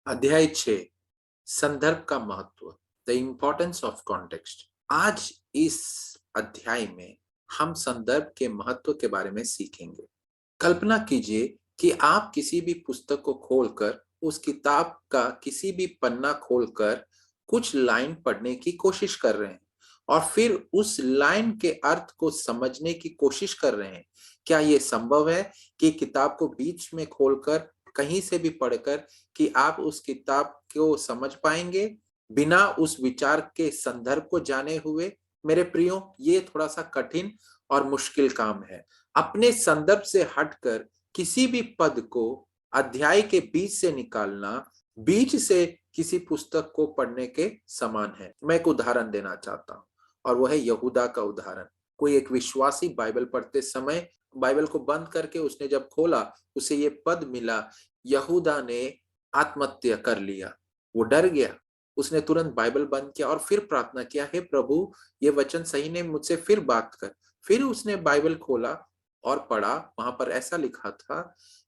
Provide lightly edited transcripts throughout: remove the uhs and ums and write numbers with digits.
अध्याय 6 संदर्भ का महत्व, द इम्पोर्टेंस ऑफ कॉन्टेक्स्ट। आज इस अध्याय में हम संदर्भ के महत्व के बारे में सीखेंगे। कल्पना कीजिए कि आप किसी भी पुस्तक को खोलकर उस किताब का किसी भी पन्ना खोलकर कुछ लाइन पढ़ने की कोशिश कर रहे हैं और फिर उस लाइन के अर्थ को समझने की कोशिश कर रहे हैं। क्या यह संभव है कि किताब को बीच में खोलकर कहीं से भी पढ़कर कि आप उस किताब को समझ पाएंगे बिना उस विचार के संदर्भ को जाने हुए? मेरे प्रियो, ये थोड़ा सा कठिन और मुश्किल काम है। अपने संदर्भ से हटकर किसी भी पद को अध्याय के बीच से निकालना बीच से किसी पुस्तक को पढ़ने के समान है। मैं एक उदाहरण देना चाहता हूँ और वह है यहूदा का उदाहरण। कोई एक विश्वासी बाइबल पढ़ते समय बाइबल को बंद करके उसने जब खोला, उसे ये पद मिला, यहूदा ने आत्महत्या कर लिया। वो डर गया, उसने तुरंत बाइबल बंद किया और फिर प्रार्थना किया, हे प्रभु, ये वचन सही ने, मुझसे फिर बात कर। फिर उसने बाइबल खोला और पढ़ा, वहां पर ऐसा लिखा था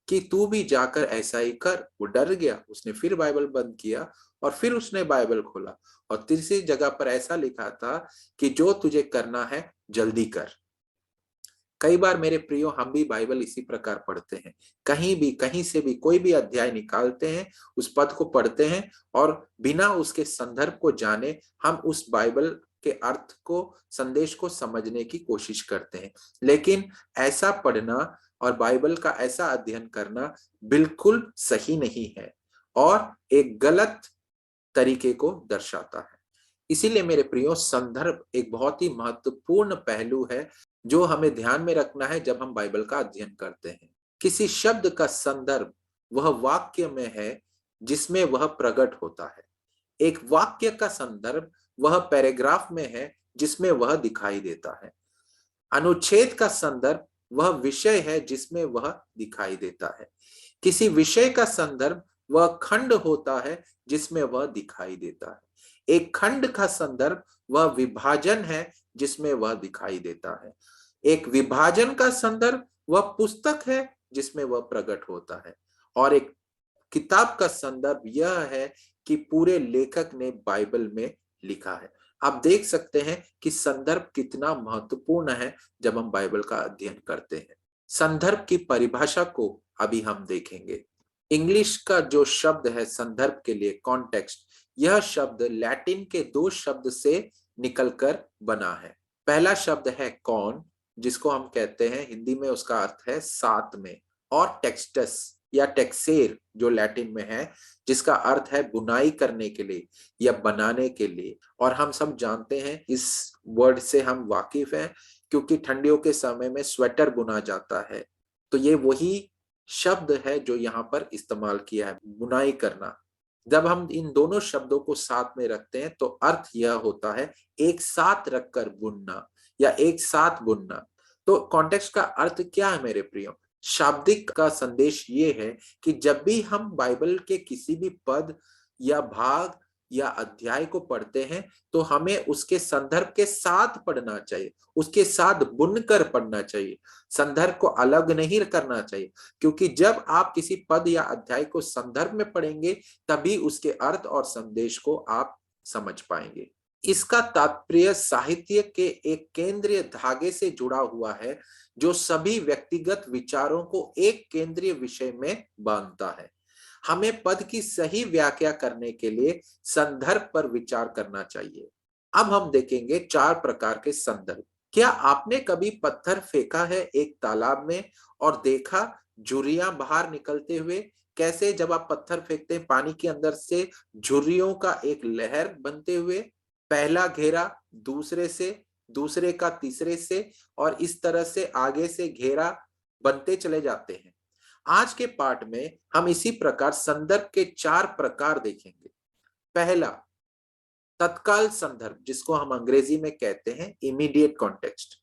कि तू भी जाकर ऐसा ही कर। वो डर गया, उसने फिर बाइबल बंद किया और फिर उसने बाइबल खोला और तीसरी जगह पर ऐसा लिखा था कि जो तुझे करना है जल्दी कर। कई बार मेरे प्रियो, हम भी बाइबल इसी प्रकार पढ़ते हैं। कहीं भी कहीं से भी कोई भी अध्याय निकालते हैं, उस पद को पढ़ते हैं और बिना उसके संदर्भ को जाने हम उस बाइबल के अर्थ को, संदेश को समझने की कोशिश करते हैं। लेकिन ऐसा पढ़ना और बाइबल का ऐसा अध्ययन करना बिल्कुल सही नहीं है और एक गलत तरीके को दर्शाता है। इसीलिए मेरे प्रियो, संदर्भ एक बहुत ही महत्वपूर्ण पहलू है जो हमें ध्यान में रखना है जब हम बाइबल का अध्ययन करते हैं। किसी शब्द का संदर्भ वह वाक्य में है जिसमें वह प्रकट होता है। एक वाक्य का संदर्भ वह पैराग्राफ में है जिसमें वह दिखाई देता है। अनुच्छेद का संदर्भ वह विषय है जिसमें वह दिखाई देता है। किसी विषय का संदर्भ वह खंड होता है जिसमें वह दिखाई देता है। एक खंड का संदर्भ वह विभाजन है जिसमें वह दिखाई देता है। एक विभाजन का संदर्भ वह पुस्तक है जिसमें वह प्रकट होता है और एक किताब का संदर्भ यह है कि पूरे लेखक ने बाइबल में लिखा है। आप देख सकते हैं कि संदर्भ कितना महत्वपूर्ण है जब हम बाइबल का अध्ययन करते हैं। संदर्भ की परिभाषा को अभी हम देखेंगे। इंग्लिश का जो शब्द है संदर्भ के लिए, कॉन्टेक्स्ट, यह शब्द लैटिन के दो शब्द से निकलकर बना है। पहला शब्द है कॉन, जिसको हम कहते हैं, हिंदी में उसका अर्थ है साथ में, और टेक्सटस या टेक्सेर जो लैटिन में है, जिसका अर्थ है बुनाई करने के लिए या बनाने के लिए। और हम सब जानते हैं, इस वर्ड से हम वाकिफ हैं क्योंकि ठंडियों के समय में स्वेटर बुना जाता है। तो ये वही शब्द है जो यहाँ पर इस्तेमाल किया है, बुनाई करना। जब हम इन दोनों शब्दों को साथ में रखते हैं तो अर्थ यह होता है एक साथ रखकर बुनना या एक साथ बुनना। तो कॉन्टेक्स्ट का अर्थ क्या है मेरे प्रियो? शाब्दिक का संदेश ये है कि जब भी हम बाइबल के किसी भी पद या भाग या अध्याय को पढ़ते हैं तो हमें उसके संदर्भ के साथ पढ़ना चाहिए, उसके साथ बुनकर पढ़ना चाहिए। संदर्भ को अलग नहीं करना चाहिए, क्योंकि जब आप किसी पद या अध्याय को संदर्भ में पढ़ेंगे तभी उसके अर्थ और संदेश को आप समझ पाएंगे। इसका तात्पर्य साहित्य के एक केंद्रीय धागे से जुड़ा हुआ है जो सभी व्यक्तिगत विचारों को एक केंद्रीय विषय में बांधता है। हमें पद की सही व्याख्या करने के लिए संदर्भ पर विचार करना चाहिए। अब हम देखेंगे 4 प्रकार के संदर्भ। क्या आपने कभी पत्थर फेंका है एक तालाब में और देखा झुर्रियां बाहर निकलते हुए? कैसे जब आप पत्थर फेंकते हैं पानी के अंदर से झुर्रियों का एक लहर बनते हुए, पहला घेरा दूसरे से, दूसरे का तीसरे से, और इस तरह से आगे से घेरा बनते चले जाते हैं। आज के पाठ में हम इसी प्रकार संदर्भ के 4 प्रकार देखेंगे। पहला, तत्काल संदर्भ, जिसको हम अंग्रेजी में कहते हैं इमीडिएट कॉन्टेक्स्ट।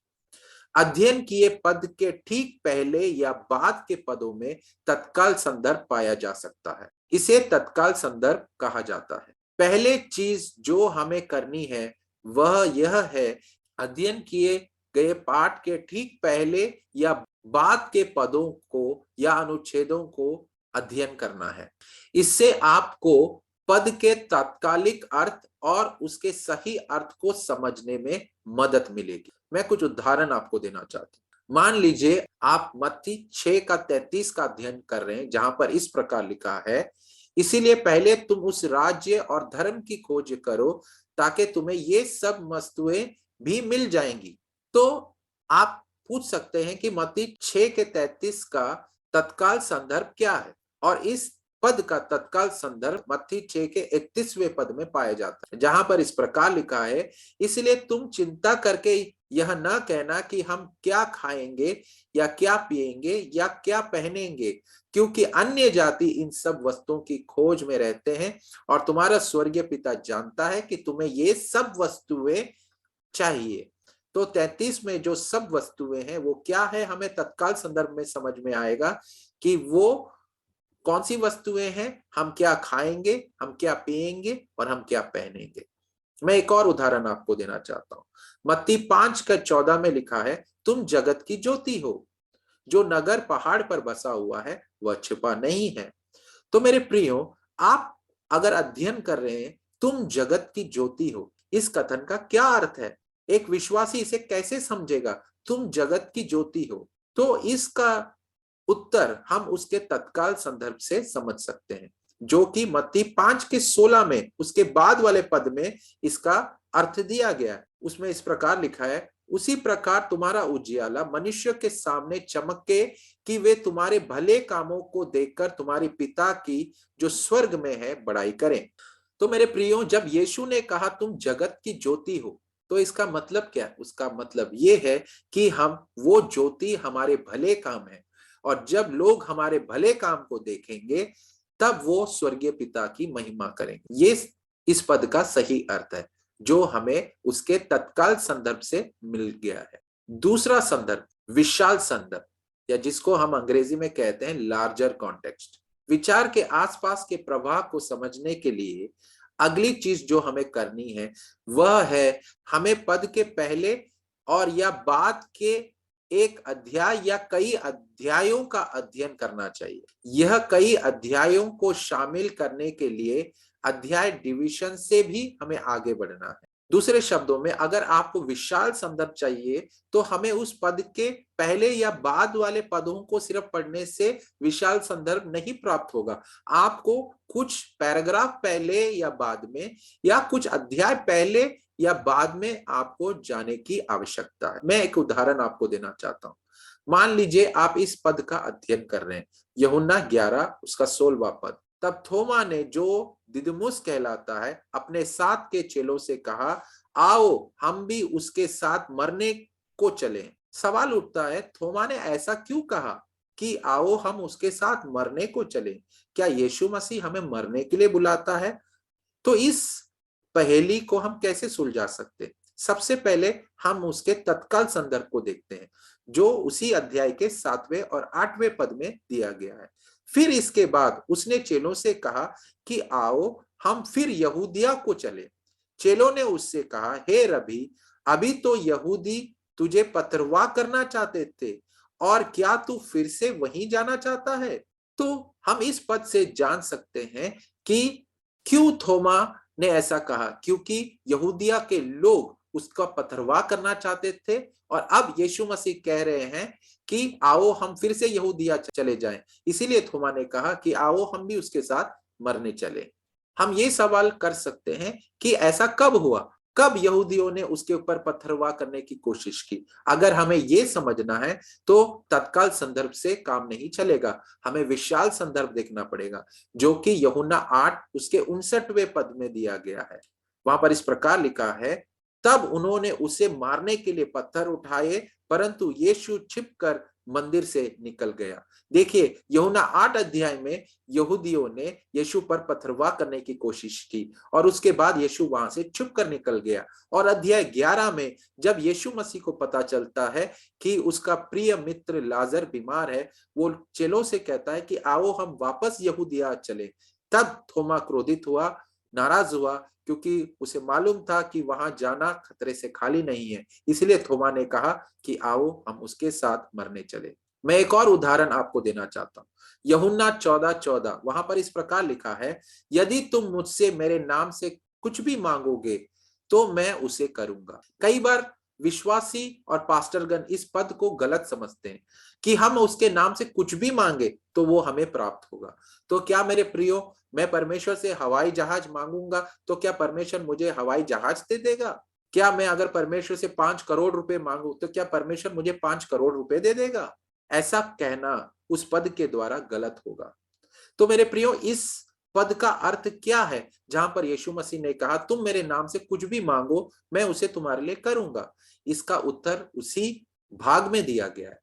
अध्ययन किए पद के ठीक पहले या बाद के पदों में तत्काल संदर्भ पाया जा सकता है। इसे तत्काल संदर्भ कहा जाता है। पहले चीज जो हमें करनी है वह यह है, अध्ययन किए गए पाठ के ठीक पहले या बाद के पदों को या अनुच्छेदों को अध्ययन करना है। इससे आपको पद के तात्कालिक अर्थ और उसके सही अर्थ को समझने में मदद मिलेगी। मैं कुछ उदाहरण आपको देना चाहता हूं। मान लीजिए आप मत्ती 6 का 33 का अध्ययन कर रहे हैं, जहां पर इस प्रकार लिखा है, इसीलिए पहले तुम उस राज्य और धर्म की खोज करो ताकि तुम्हें ये सब वस्तुएं भी मिल जाएंगी। तो आप पूछ सकते हैं कि मत्ती 6 के 33 का तत्काल संदर्भ क्या है, और इस पद का तत्काल संदर्भ मत्ती 6 के 31वें पद में पाया जाता है, जहां पर इस प्रकार लिखा है, इसलिए तुम चिंता करके यह न कहना कि हम क्या खाएंगे या क्या पिएंगे या क्या पहनेंगे, क्योंकि अन्य जाति इन सब वस्तुओं की खोज में रहते हैं और तुम्हारा स्वर्गीय पिता जानता है कि तुम्हें ये सब वस्तुएं चाहिए। तो 33 में जो सब वस्तुएं हैं वो क्या है, हमें तत्काल संदर्भ में समझ में आएगा कि वो कौन सी वस्तुएं हैं, हम क्या खाएंगे, हम क्या पिएंगे और हम क्या पहनेंगे। मैं एक और उदाहरण आपको देना चाहता हूं। मत्ती 5 का 14 में लिखा है, तुम जगत की ज्योति हो। जो नगर पहाड़ पर बसा हुआ है वह छिपा नहीं है। तो मेरे प्रियो, आप अगर अध्ययन कर रहे हैं तुम जगत की ज्योति हो, इस कथन का क्या अर्थ है? एक विश्वासी इसे कैसे समझेगा, तुम जगत की ज्योति हो? तो इसका उत्तर हम उसके तत्काल संदर्भ से समझ सकते हैं, जो कि मत्ती 5 के 16 में उसके बाद वाले पद में इसका अर्थ दिया गया है। उसमें इस प्रकार लिखा है, उसी प्रकार तुम्हारा उजियाला मनुष्य के सामने चमके कि वे तुम्हारे भले कामों को देखकर तुम्हारे पिता की जो स्वर्ग में है बड़ाई करें। तो मेरे प्रियो, जब यीशु ने कहा तुम जगत की ज्योति हो, तो इसका मतलब क्या है? उसका मतलब ये है कि हम वो ज्योति हमारे भले काम है, और जब लोग हमारे भले काम को देखेंगे तब वो स्वर्गीय पिता की महिमा करेंगे। ये इस पद का सही अर्थ है, जो हमें उसके तत्काल संदर्भ से मिल गया है। दूसरा संदर्भ विशाल संदर्भ, या जिसको हम अंग्रेजी में कहते हैं लार्जर कॉन्टेक्स्ट। विचार के आसपास के प्रवाह को समझने के लिए अगली चीज जो हमें करनी है वह है, हमें पद के पहले और या बाद के एक अध्याय या कई अध्यायों का अध्ययन करना चाहिए। यह कई अध्यायों को शामिल करने के लिए अध्याय डिवीजन से भी हमें आगे बढ़ना है। दूसरे शब्दों में, अगर आपको विशाल संदर्भ चाहिए तो हमें उस पद के पहले या बाद वाले पदों को सिर्फ पढ़ने से विशाल संदर्भ नहीं प्राप्त होगा। आपको कुछ पैराग्राफ पहले या बाद में या कुछ अध्याय पहले या बाद में आपको जाने की आवश्यकता है। मैं एक उदाहरण आपको देना चाहता हूं। मान लीजिए आप इस पद का अध्ययन कर रहे हैं, यूहन्ना 11 उसका 16वां पद। तब थोमा ने, जो दिदुमुस कहलाता है, अपने साथ के चेलों से कहा, आओ हम भी उसके साथ मरने को चलें। सवाल उठता है, थोमा ने ऐसा क्यों कहा कि आओ हम उसके साथ मरने को चलें? क्या यीशु मसीह हमें मरने के लिए बुलाता है? तो इस पहेली को हम कैसे सुलझा सकते हैं? सबसे पहले हम उसके तत्काल संदर्भ को देखते हैं, जो उसी अध्याय के 7वें और 8वें पद में दिया गया है। फिर इसके बाद उसने चेलों से कहा कि आओ हम फिर यहूदिया को चले। चेलों ने उससे कहा, हे रबी, अभी तो यहूदी तुझे पथरवाह करना चाहते थे, और क्या तू फिर से वहीं जाना चाहता है? तो हम इस पद से जान सकते हैं कि क्यों थोमा ने ऐसा कहा, क्योंकि यहूदिया के लोग उसका पथरवाह करना चाहते थे, और अब यीशु मसीह कह रहे हैं कि आओ हम फिर से यहूदिया चले जाएं। इसीलिए थोमा ने कहा कि आओ हम भी उसके साथ मरने चले। हम ये सवाल कर सकते हैं कि ऐसा कब हुआ, कब यहूदियों ने उसके ऊपर पथरवाह करने की कोशिश की? अगर हमें ये समझना है तो तत्काल संदर्भ से काम नहीं चलेगा, हमें विशाल संदर्भ देखना पड़ेगा, जो कि यूहन्ना 8 उसके 59वें पद में दिया गया है। वहां पर इस प्रकार लिखा है, तब उन्होंने उसे मारने के लिए पत्थर उठाए, परंतु यीशु छिपकर मंदिर से निकल गया। देखिए, यूहन्ना 8 अध्याय में यहूदियों ने यीशु पर पथरवाह करने की कोशिश की, और उसके बाद यीशु वहां से छुपकर निकल गया। और अध्याय 11 में जब यीशु मसीह को पता चलता है कि उसका प्रिय मित्र लाजर बीमार है, वो चेलों से कहता है कि आओ हम वापस यहूदिया चले। तब थोमा क्रोधित हुआ, नाराज हुआ, क्योंकि उसे मालूम था कि वहां जाना खतरे से खाली नहीं है। इसलिए थोमा ने कहा कि आओ हम उसके साथ मरने चले। मैं एक और उदाहरण आपको देना चाहता हूं। यूहन्ना 14:14 वहां पर इस प्रकार लिखा है, यदि तुम मुझसे मेरे नाम से कुछ भी मांगोगे तो मैं उसे करूंगा। कई बार विश्वासी और पास्टरगण इस पद को गलत समझते हैं कि हम उसके नाम से कुछ भी मांगे तो वो हमें प्राप्त होगा। तो क्या मेरे प्रियो, मैं परमेश्वर से हवाई जहाज मांगूंगा तो क्या परमेश्वर मुझे हवाई जहाज दे देगा? क्या मैं अगर परमेश्वर से 5 करोड़ रुपए मांगू तो क्या परमेश्वर मुझे 5 करोड़ रुपए दे देगा? ऐसा कहना उस पद के द्वारा गलत होगा। तो मेरे प्रियो, इस पद का अर्थ क्या है जहां पर यीशु मसीह ने कहा तुम मेरे नाम से कुछ भी मांगो मैं उसे तुम्हारे लिए करूंगा? इसका उत्तर उसी भाग में दिया गया है।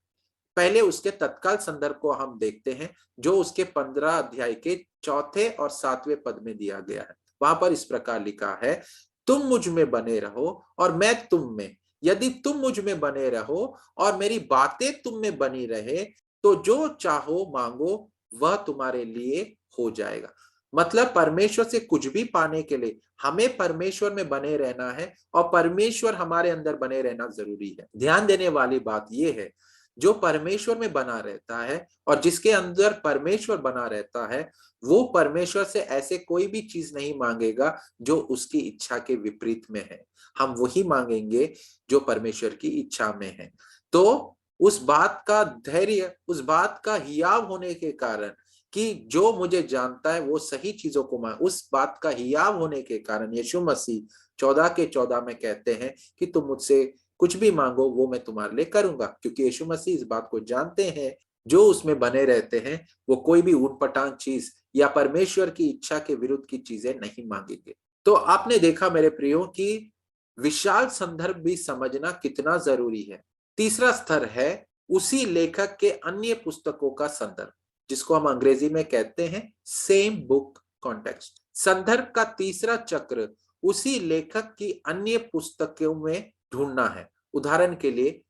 पहले उसके तत्काल संदर्भ को हम देखते हैं जो उसके 15 अध्याय के 4 और 7वें पद में दिया गया है। वहां पर इस प्रकार लिखा है, तुम मुझ में बने रहो और मैं तुम में। यदि तुम मुझ में बने रहो और मेरी बातें तुम में बनी रहे तो जो चाहो मांगो वह तुम्हारे लिए हो जाएगा। मतलब परमेश्वर से कुछ भी पाने के लिए हमें परमेश्वर में बने रहना है और परमेश्वर हमारे अंदर बने रहना जरूरी है। ध्यान देने वाली बात यह है, जो परमेश्वर में बना रहता है और जिसके अंदर परमेश्वर बना रहता है वो परमेश्वर से ऐसे कोई भी चीज नहीं मांगेगा जो उसकी इच्छा के विपरीत में है। हम वही मांगेंगे जो परमेश्वर की इच्छा में है। तो उस बात का धैर्य, उस बात का हियाव होने के कारण कि जो मुझे जानता है वो सही चीजों को मांग, उस बात का हियाव होने के कारण यीशु मसीह 14 के 14 में कहते हैं कि तुम मुझसे कुछ भी मांगो वो मैं तुम्हारे लिए करूंगा, क्योंकि यीशु मसीह इस बात को जानते हैं जो उसमें बने रहते हैं वो कोई भी ऊटपटांग चीज या परमेश्वर की इच्छा के विरुद्ध की चीजें नहीं मांगेंगे। तो आपने देखा मेरे प्रियो कि विशाल संदर्भ भी समझना कितना जरूरी है। तीसरा स्तर है उसी लेखक के अन्य पुस्तकों का संदर्भ, जिसको हम अंग्रेजी में कहते हैं सेम बुक कॉन्टेक्स्ट। संदर्भ का तीसरा चक्र उसी लेखक की अन्य पुस्तकों में ढूंढना है। उदाहरण के लिए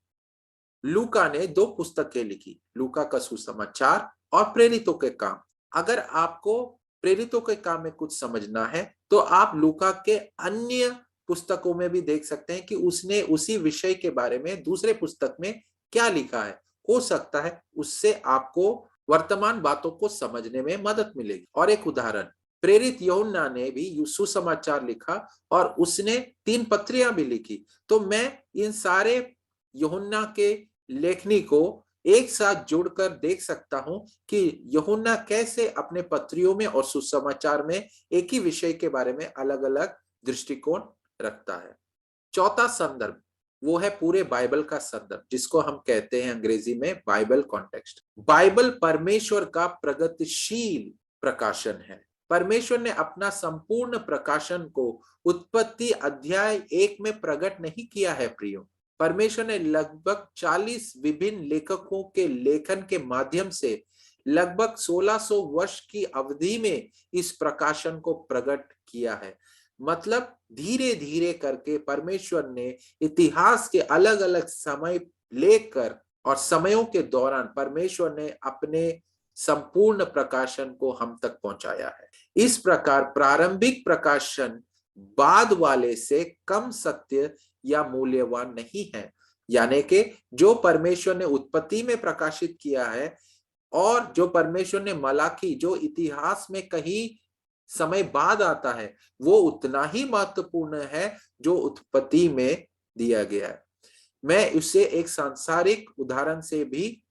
लूका ने 2 पुस्तकें लिखी, लूका का सुसमाचार और प्रेरितों के काम। अगर आपको प्रेरितों के काम में कुछ समझना है तो आप लूका के अन्य पुस्तकों में भी देख सकते हैं कि उसने उसी विषय के बारे में दूसरे पुस्तक में क्या लिखा है। हो सकता है उससे आपको वर्तमान बातों को समझने में मदद मिलेगी। और एक उदाहरण, प्रेरित यूहन्ना ने भी सुसमाचार लिखा और उसने 3 पत्रियां भी लिखी। तो मैं इन सारे यूहन्ना के लेखनी को एक साथ जोड़कर देख सकता हूं कि यूहन्ना कैसे अपने पत्रियों में और सुसमाचार में एक ही विषय के बारे में अलग अलग दृष्टिकोण रखता है। चौथा संदर्भ वो है पूरे बाइबल का संदर्भ, जिसको हम कहते हैं अंग्रेजी में बाइबल कॉन्टेक्स्ट। बाइबल परमेश्वर का प्रगतिशील प्रकाशन है। परमेश्वर ने अपना संपूर्ण प्रकाशन को उत्पत्ति अध्याय 1 में प्रकट नहीं किया है प्रियो। परमेश्वर ने लगभग 40 विभिन्न लेखकों के लेखन के माध्यम से लगभग 1600 वर्ष की अवधि में इस प्रकाशन को प्रकट किया है। मतलब धीरे धीरे करके परमेश्वर ने इतिहास के अलग अलग समय लेकर और समयों के दौरान परमेश्वर ने अपने संपूर्ण प्रकाशन को हम तक पहुंचाया है। इस प्रकार प्रारंभिक प्रकाशन बाद वाले से कम सत्य या मूल्यवान नहीं है। यानी कि जो परमेश्वर ने उत्पत्ति में प्रकाशित किया है और जो परमेश्वर ने मलाकी, जो इतिहास में कहीं समय बाद आता है, वो उतना ही महत्वपूर्ण है जो उत्पत्ति में दिया गया है। मैं इसे एक सांसारिक उदाहरण से भी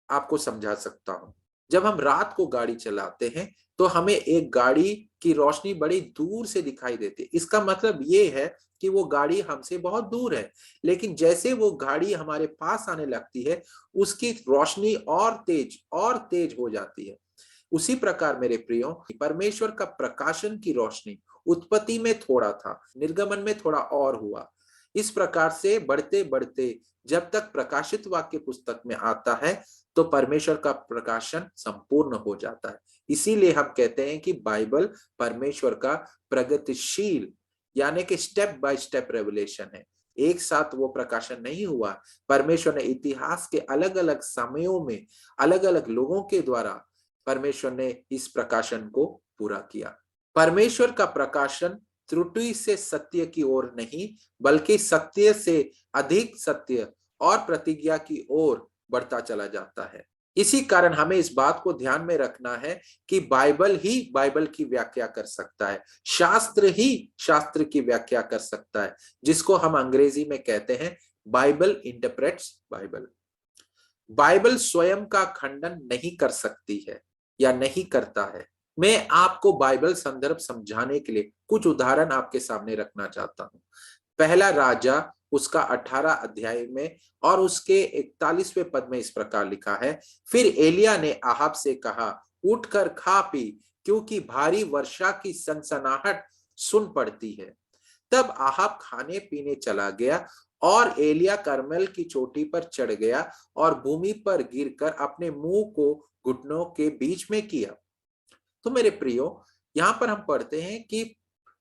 आपको समझा सकता हूं। जब हम रात को गाड़ी चलाते हैं तो हमें एक गाड़ी की रोशनी बड़ी दूर से दिखाई देती है। इसका मतलब ये है कि वो गाड़ी हमसे बहुत दूर है, लेकिन जैसे वो गाड़ी हमारे पास आने लगती है उसकी रोशनी और तेज हो जाती है। उसी प्रकार मेरे प्रियो, परमेश्वर का प्रकाशन की रोशनी उत्पत्ति में थोड़ा था, निर्गमन में थोड़ा और हुआ। इस प्रकार से बढ़ते बढ़ते जब तक प्रकाशित वाक्य पुस्तक में आता है तो परमेश्वर का प्रकाशन संपूर्ण हो जाता है। इसीलिए हम कहते हैं कि बाइबल परमेश्वर का प्रगतिशील यानी कि स्टेप बाय स्टेप रेवलेशन है। एक साथ वो प्रकाशन नहीं हुआ। परमेश्वर ने इतिहास के अलग अलग समयों में अलग अलग लोगों के द्वारा परमेश्वर ने इस प्रकाशन को पूरा किया। परमेश्वर का प्रकाशन त्रुटि से सत्य की ओर नहीं बल्कि सत्य से अधिक सत्य और प्रतिज्ञा की ओर बढ़ता चला जाता है। इसी कारण हमें इस बात को ध्यान में रखना है कि बाइबल ही बाइबल की व्याख्या कर सकता है, शास्त्र ही शास्त्र की व्याख्या कर सकता है, जिसको हम अंग्रेजी में कहते हैं बाइबल इंटरप्रेट्स बाइबल। बाइबल स्वयं का खंडन नहीं कर सकती है या नहीं करता है। मैं आपको बाइबल संदर्भ समझाने के लिए कुछ उदाहरण आपके सामने रखना चाहता हूं। पहला राजा उसका 18 अध्याय में और उसके 41वें पद में इस प्रकार लिखा है, फिर एलिया ने आहाब से कहा, उठकर खा पी, क्योंकि भारी वर्षा की सनसनाहट सुन पड़ती है। तब आहाब खाने पीने चला गया और एलिया करमेल की चोटी पर चढ़ गया और भूमि पर गिरकर अपने मुंह को घुटनों के बीच में किया। तो मेरे प्रियो, यहाँ पर हम पढ़ते हैं कि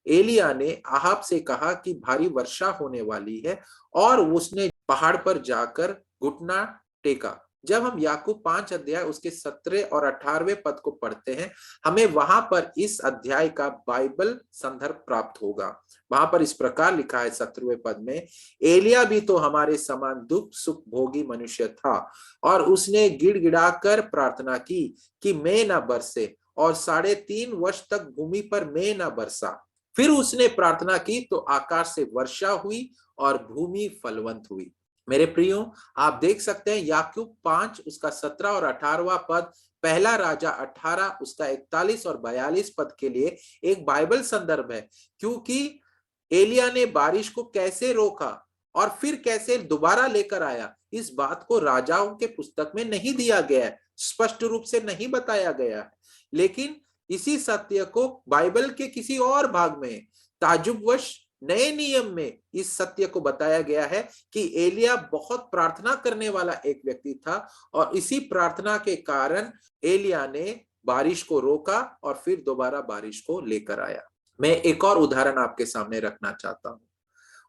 एलिया ने आहाब से कहा कि भारी वर्षा होने वाली है और उसने पहाड़ पर जाकर घुटना टेका। जब हम याकूब 5 अध्याय उसके 17 और 18वें पद को पढ़ते हैं, हमें वहां पर इस अध्याय का बाइबल संदर्भ प्राप्त होगा। वहां पर इस प्रकार लिखा है 17वें पद में, एलिया भी तो हमारे समान दुख सुख भोगी मनुष्य था और उसने गिड़गिड़ाकर प्रार्थना की कि मैं न बरसे, और 3.5 वर्ष तक भूमि पर मैं न बरसा। फिर उसने प्रार्थना की तो आकाश से वर्षा हुई और भूमि फलवंत हुई। मेरे प्रियो, आप देख सकते हैं याकूब 5 उसका 17 और 18वां पद, पहला राजा 18 उसका 41 और 42 पद के लिए एक बाइबल संदर्भ है, क्योंकि एलिया ने बारिश को कैसे रोका और फिर कैसे दोबारा लेकर आया, इस बात को राजाओं के पुस्तक में नहीं दिया गया है, स्पष्ट रूप से नहीं बताया गया है। लेकिन इसी सत्य को बाइबल के किसी और भाग में ताजुबवश नए नियम में इस सत्य को बताया गया है कि एलिया बहुत प्रार्थना करने वाला एक व्यक्ति था और इसी प्रार्थना के कारण एलिया ने बारिश को रोका और फिर दोबारा बारिश को लेकर आया। मैं एक और उदाहरण आपके सामने रखना चाहता हूं।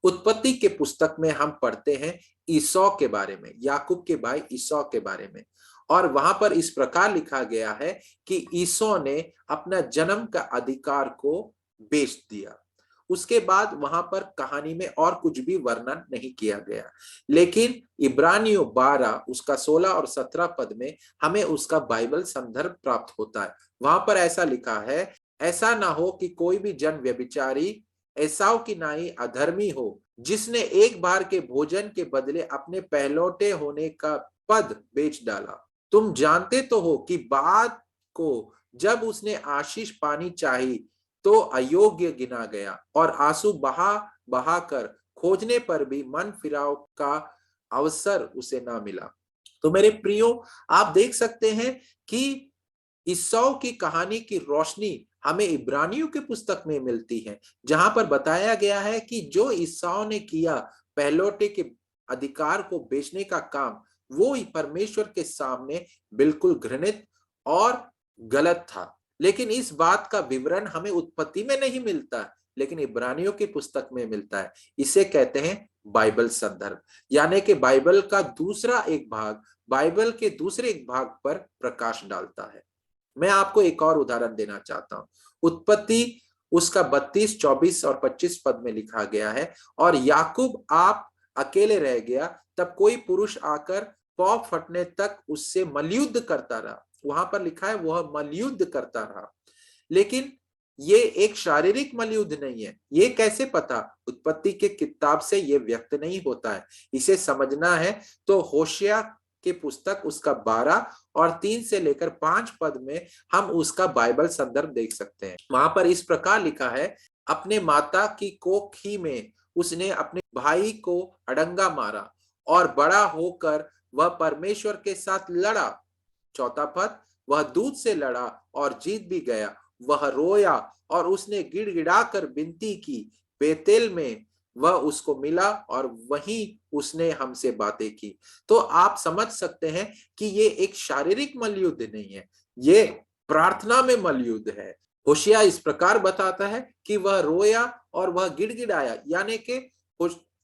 उत्पत्ति के पुस्तक में हम पढ़ते हैं ईसौ के बारे में, याकूब के भाई ईसौ के बारे में, और वहां पर इस प्रकार लिखा गया है कि ईसौ ने अपना जन्म का अधिकार को बेच दिया। उसके बाद वहां पर कहानी में और कुछ भी वर्णन नहीं किया गया, लेकिन इब्रानियों 12 उसका 16 और 17 पद में हमें उसका बाइबल संदर्भ प्राप्त होता है। वहां पर ऐसा लिखा है, ऐसा ना हो कि कोई भी जन व्यभिचारी एसाव की नाई अधर्मी हो, जिसने एक बार के भोजन के बदले अपने पहलौठे होने का पद बेच डाला। तुम जानते तो हो कि बाद को जब उसने आशीष पानी चाही तो अयोग्य गिना गया और आंसू बहा बहा कर खोजने पर भी मन फिराव का अवसर उसे ना मिला। तो मेरे प्रियो, आप देख सकते हैं कि ईसौ की कहानी की रोशनी हमें इब्रानियों के पुस्तक में मिलती है, जहां पर बताया गया है कि जो ईसौ ने किया, पहलौठे के अधिकार को बेचने का काम, वो ही परमेश्वर के सामने बिल्कुल घृणित और गलत था। लेकिन इस बात का विवरण हमें उत्पत्ति में नहीं मिलता, लेकिन इब्रानियों की पुस्तक में मिलता है। इसे कहते हैं बाइबल संदर्भ, यानी कि बाइबल का दूसरा एक भाग बाइबल के दूसरे एक भाग पर प्रकाश डालता है। मैं आपको एक और उदाहरण देना चाहता हूं। उत्पत्ति उसका 32, 24 और 25 पद में लिखा गया है, और याकूब आप अकेले रह गया, तब कोई पुरुष आकर पौ फटने तक उससे मलयुद्ध करता रहा। वहां पर लिखा है वह मलयुद्ध करता रहा, लेकिन ये एक शारीरिक मलयुद्ध नहीं है। ये कैसे पता? उत्पत्ति के किताब से ये व्यक्त नहीं होता है। इसे समझना है तो होशिया के पुस्तक उसका 12 और 3 से लेकर 5 पद में हम उसका बाइबल संदर्भ देख सकते हैं। वहां पर इस प्रकार लिखा है, अपने माता की कोख ही में उसने अपने भाई को अड़ंगा मारा और बड़ा होकर वह परमेश्वर के साथ लड़ा। चौथा पद, वह दूध से लड़ा और जीत भी गया। वह रोया और उसने गिड़गिड़ा कर विनती की। बेतेल में वह उसको मिला और वहीं उसने हमसे बातें की। तो आप समझ सकते हैं कि ये एक शारीरिक मलयुद्ध नहीं है, ये प्रार्थना में मलयुद्ध है। होशिया इस प्रकार बताता है कि वह रोया और वह गिड़गिड़ाया, यानी कि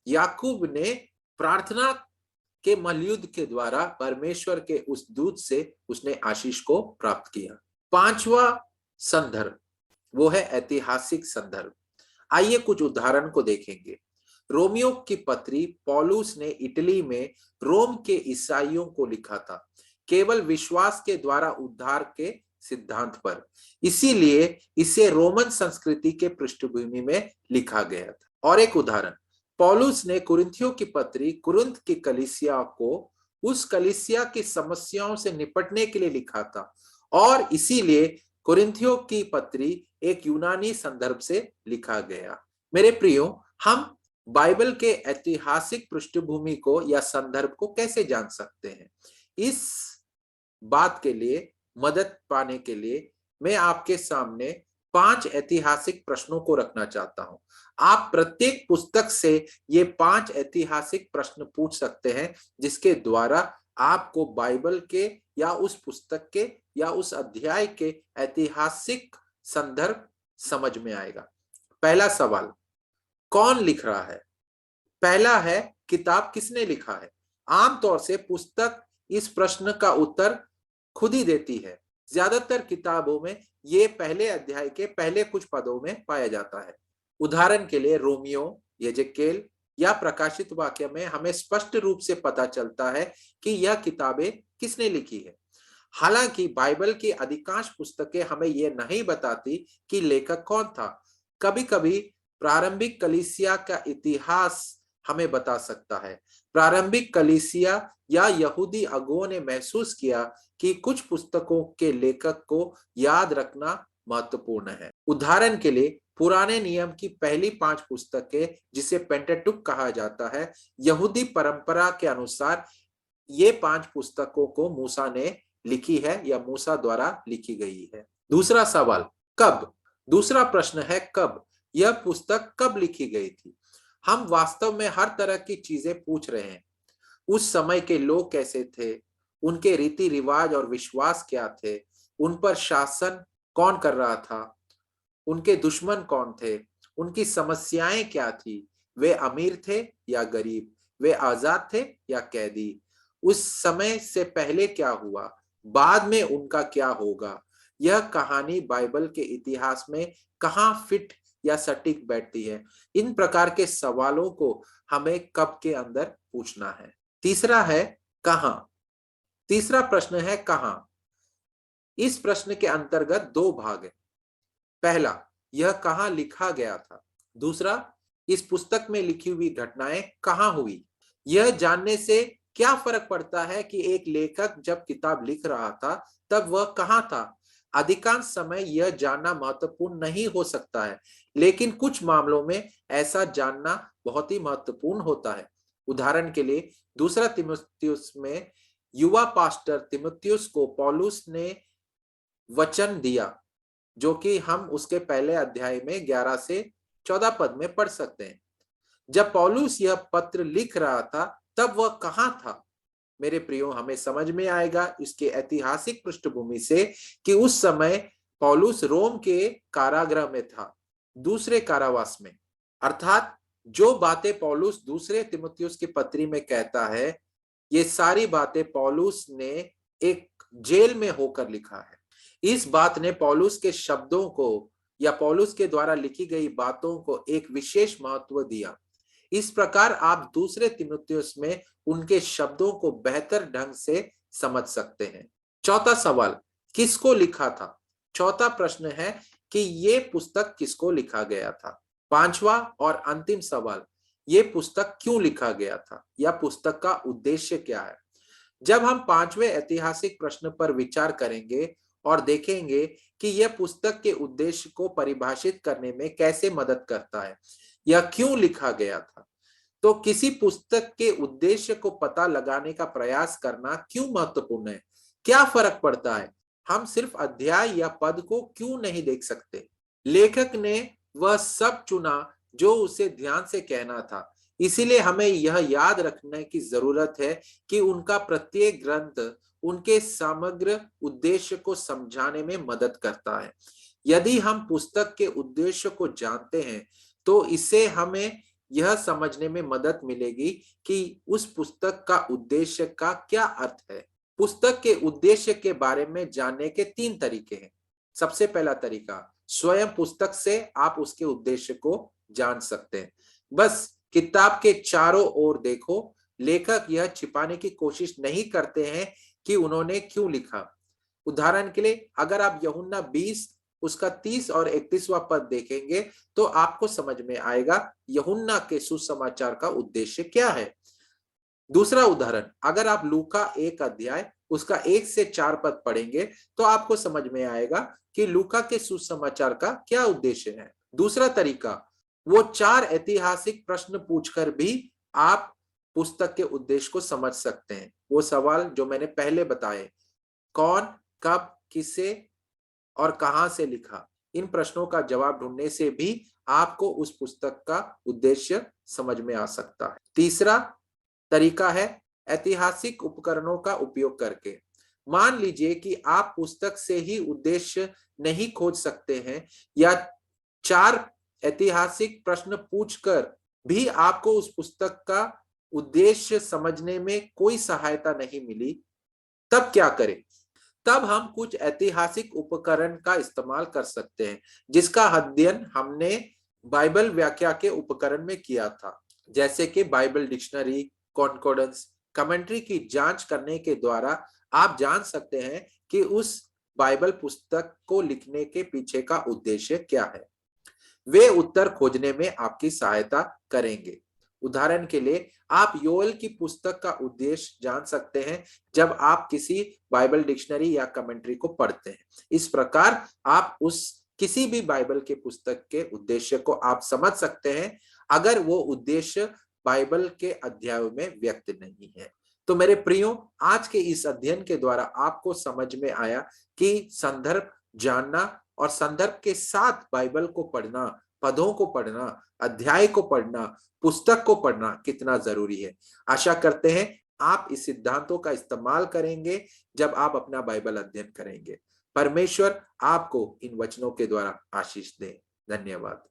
याकूब ने प्रार्थना के मलयुद्ध के द्वारा परमेश्वर के उस दूत से उसने आशीष को प्राप्त किया। पांचवा संदर्भ वो है ऐतिहासिक संदर्भ। आइए कुछ उदाहरण को देखेंगे। रोमियो की पत्री पौलुस ने इटली में रोम के ईसाइयों को लिखा था, केवल विश्वास के द्वारा उद्धार के सिद्धांत पर। इसीलिए इसे रोमन संस्कृति के पृष्ठभूमि में लिखा गया था। और एक उदाहरण, पौलुस ने कुरिन्थियों की पत्री कुरिन्थ की कलीसिया को उस कलीसिया की समस्याओं से निपटने के लिए लिखा था, और इसीलिए कुरिन्थियों की पत्री एक यूनानी संदर्भ से लिखा गया। मेरे प्रियो, हम बाइबल के ऐतिहासिक पृष्ठभूमि को या संदर्भ को कैसे जान सकते हैं? इस बात के लिए मदद पाने के लिए मैं आपके सामने 5 ऐतिहासिक प्रश्नों को रखना चाहता हूं। आप प्रत्येक पुस्तक से ये 5 ऐतिहासिक प्रश्न पूछ सकते हैं, जिसके द्वारा आपको बाइबल के या उस पुस्तक के या उस अध्याय के ऐतिहासिक संदर्भ समझ में आएगा। पहला सवाल, कौन लिख रहा है? पहला है, किताब किसने लिखा है? आमतौर से पुस्तक इस प्रश्न का उत्तर खुद ही देती है। ज्यादातर किताबों में ये पहले अध्याय के पहले कुछ पदों में पाया जाता है। उदाहरण के लिए रोमियो, यजेकेल या प्रकाशित वाक्य में हमें स्पष्ट रूप से पता चलता है कि यह किताबें किसने लिखी है। हालांकि बाइबल की अधिकांश पुस्तकें हमें यह नहीं बताती कि लेखक कौन था। कभी-कभी प्रारंभिक कलीसिया का इतिहास हमें बता सकता है। प्रारंभिक कलीसिया या यहूदी अगुओं ने महसूस किया कि कुछ पुस्तकों के लेखक को याद रखना महत्वपूर्ण है। उदाहरण के लिए पुराने नियम की पहली 5 पुस्तकें, जिसे पेंटेटुक कहा जाता है, यहूदी परंपरा के अनुसार ये 5 पुस्तकों को मूसा ने लिखी है या मूसा द्वारा लिखी गई है। दूसरा सवाल, कब? दूसरा प्रश्न है कब? यह पुस्तक कब लिखी गई थी? हम वास्तव में हर तरह की चीजें पूछ रहे हैं। उस समय के लोग कैसे थे? उनके रीति रिवाज और विश्वास क्या थे? उन पर शासन कौन कर रहा था? उनके दुश्मन कौन थे? उनकी समस्याएं क्या थी? वे अमीर थे या गरीब? वे आजाद थे या कैदी? उस समय से पहले क्या हुआ? बाद में उनका क्या होगा? यह कहानी बाइबल के इतिहास में कहाँ फिट या सटीक बैठती है? इन प्रकार के सवालों को हमें कब के अंदर पूछना है। तीसरा है कहां। तीसरा प्रश्न है कहां। इस प्रश्न के अंतर्गत 2 भाग है। पहला, यह कहां लिखा गया था। दूसरा, इस पुस्तक में लिखी हुई घटनाएं कहां हुई। यह जानने से क्या फर्क पड़ता है कि एक लेखक जब किताब लिख रहा था तब वह कहां था? अधिकांश समय यह जानना महत्वपूर्ण नहीं हो सकता है, लेकिन कुछ मामलों में ऐसा जानना बहुत ही महत्वपूर्ण होता है। उदाहरण के लिए दूसरा तीमुथियुस में युवा पास्टर तीमुथियुस को पौलुस ने वचन दिया, जो कि हम उसके पहले अध्याय में 11 से 14 पद में पढ़ सकते हैं। जब पौलुस यह पत्र लिख रहा था तब वह कहां था? मेरे प्रियो, हमें समझ में आएगा इसके ऐतिहासिक पृष्ठभूमि से कि उस समय पौलुस रोम के कारागृह में था, दूसरे कारावास में। अर्थात जो बातें पौलुस दूसरे तीमुथियुस की पत्री में कहता है, ये सारी बातें पौलुस ने एक जेल में होकर लिखा है। इस बात ने पौलुस के शब्दों को या पौलुस के द्वारा लिखी गई बातों को एक विशेष महत्व दिया। इस प्रकार आप दूसरे तीमुथियुस में उनके शब्दों को बेहतर ढंग से समझ सकते हैं। चौथा सवाल, किसको लिखा था? चौथा प्रश्न है कि ये पुस्तक किसको लिखा गया था। पांचवा और अंतिम सवाल, ये पुस्तक क्यों लिखा गया था या पुस्तक का उद्देश्य क्या है। जब हम 5वें ऐतिहासिक प्रश्न पर विचार करेंगे और देखेंगे कि यह पुस्तक के उद्देश्य को परिभाषित करने में कैसे मदद करता है या क्यों लिखा गया था, तो किसी पुस्तक के उद्देश्य को पता लगाने का प्रयास करना क्यों महत्वपूर्ण है। क्या फर्क पड़ता है? हम सिर्फ अध्याय या पद को क्यों नहीं देख सकते? लेखक ने वह सब चुना जो उसे ध्यान से कहना था। इसीलिए हमें यह याद रखने की जरूरत है कि उनका प्रत्येक ग्रंथ उनके समग्र उद्देश्य को समझाने में मदद करता है। यदि हम पुस्तक के उद्देश्य को जानते हैं तो इससे हमें यह समझने में मदद मिलेगी कि उस पुस्तक का उद्देश्य का क्या अर्थ है। पुस्तक के उद्देश्य के बारे में जानने के 3 तरीके हैं। सबसे पहला तरीका, स्वयं पुस्तक से आप उसके उद्देश्य को जान सकते हैं। बस किताब के चारों ओर देखो, लेखक यह छिपाने की कोशिश नहीं करते हैं कि उन्होंने क्यों लिखा। उदाहरण के लिए अगर आप यूहन्ना 20 उसका 30 और 31वां पद देखेंगे तो आपको समझ में आएगा यूहन्ना के सुसमाचार का उद्देश्य क्या है। दूसरा उदाहरण, अगर आप लूका 1 अध्याय उसका 1 से 4 पद पढ़ेंगे तो आपको समझ में आएगा कि लूका के सुसमाचार का क्या उद्देश्य है। दूसरा तरीका, वो 4 ऐतिहासिक प्रश्न पूछकर भी आप पुस्तक के उद्देश्य को समझ सकते हैं। वो सवाल जो मैंने पहले बताए, कौन, कब, किसे और कहां से लिखा, इन प्रश्नों का जवाब ढूंढने से भी आपको उस पुस्तक का उद्देश्य समझ में आ सकता है। तीसरा तरीका है ऐतिहासिक उपकरणों का उपयोग करके। मान लीजिए कि आप पुस्तक से ही उद्देश्य नहीं खोज सकते हैं या 4 ऐतिहासिक प्रश्न पूछकर भी आपको उस पुस्तक का उद्देश्य समझने में कोई सहायता नहीं मिली, तब क्या करें? तब हम कुछ ऐतिहासिक उपकरण का इस्तेमाल कर सकते हैं जिसका अध्ययन हमने बाइबल व्याख्या के उपकरण में किया था, जैसे कि बाइबल डिक्शनरी, कॉन्कॉर्डेंस, कमेंट्री की जांच करने के द्वारा आप जान सकते हैं कि उस बाइबल पुस्तक को लिखने के पीछे का उद्देश्य क्या है। वे उत्तर खोजने में आपकी सहायता करेंगे। उदाहरण के लिए आप योएल की पुस्तक का उद्देश्य जान सकते हैं जब आप किसी बाइबल डिक्शनरी या कमेंट्री को पढ़ते हैं। इस प्रकार आप उस किसी भी बाइबल के पुस्तक के उद्देश्य को आप समझ सकते हैं अगर वो उद्देश्य बाइबल के अध्यायों में व्यक्त नहीं है। तो मेरे प्रियो, आज के इस अध्ययन के द्वारा आपको समझ में आया कि संदर्भ जानना और संदर्भ के साथ बाइबल को पढ़ना, पदों को पढ़ना, अध्याय को पढ़ना, पुस्तक को पढ़ना कितना जरूरी है। आशा करते हैं आप इस सिद्धांतों का इस्तेमाल करेंगे जब आप अपना बाइबल अध्ययन करेंगे। परमेश्वर आपको इन वचनों के द्वारा आशीष दे। धन्यवाद।